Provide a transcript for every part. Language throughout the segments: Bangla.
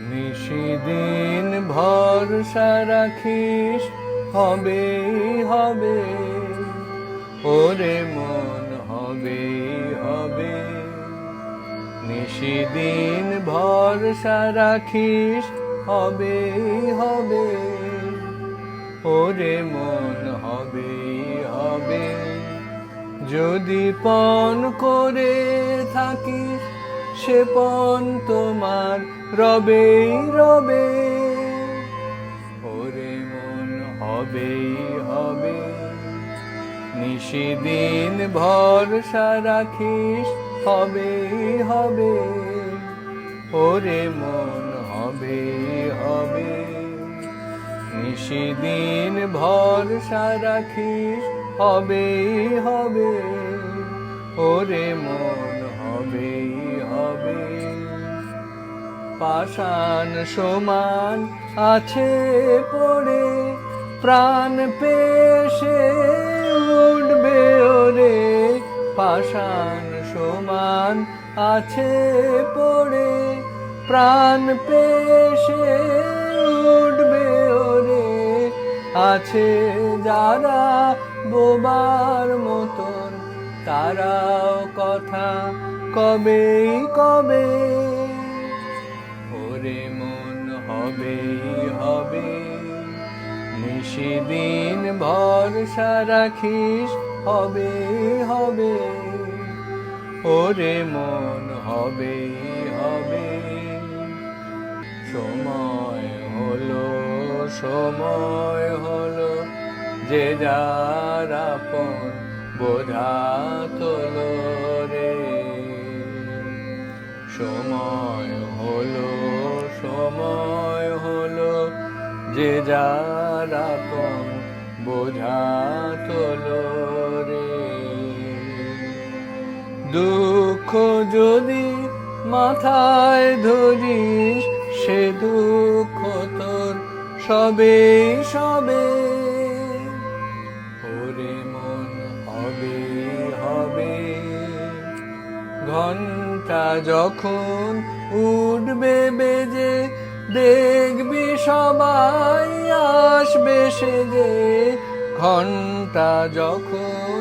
নিশিদিন ভরসা রাখিস, হবে হবে, ওরে মন হবে হবে। নিশিদিন ভরসা রাখিস, হবে হবে, ওরে মন হবে হবে। যদি পণ করে থাকিস, সে পণ তোমার রবে রবে, ওরে মন হবে হবে। নিশিদিন ভরসা রাখিস, হবে হবে, ওরে মন হবে হবে। নিশিদিন ভরসা রাখিস, হবে হবে, ওরে মন হবে হবে। পাষাণ সমান আছে পড়ে, প্রাণ পেশে উঠবে ওরে। পাষাণ সমান আছে পড়ে, প্রাণ পেশে উঠবে ওরে। আছে যারা বোবার মতন, তারাও কথা কবে কবে, ওরে মন হবে হবে। নিশিদিন ভরসা রাখিস, হবে হবে, ওরে মন হবে হবে। সময় হলো সময় হলো, যে যার আপন বোঝা তোলো রে। সময় হলো সময় হলো, যে যার আপন বোঝা তোলো রে। দুঃখ যদি মাথায় ধরিস, সে দুঃখ তোর সবে সবে, ওরে মন হবে হবে। ঘন্টা যখন উঠবে বেজে, দেখবি সবাই আসবে সেজে। ঘন্টা যখন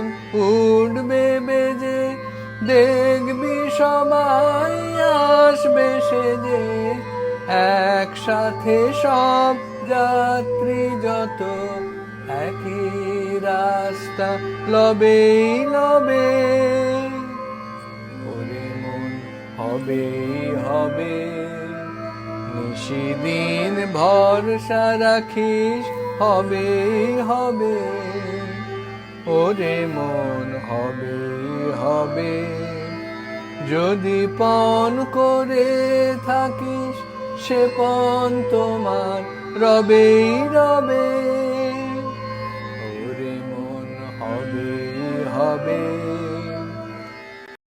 উঠবে বেজে, দেখবি সবাই আসবে সেজে। একসাথে সব যাত্রী যত, একই রাস্তা লবে লবে, ওরে মন হবে হবে। নিশিদিন ভরসা রাখিস, হবে হবে, ওরে মন হবে হবে। যদি পণ করে থাকিস, সে পণ তোমার রবে রবে।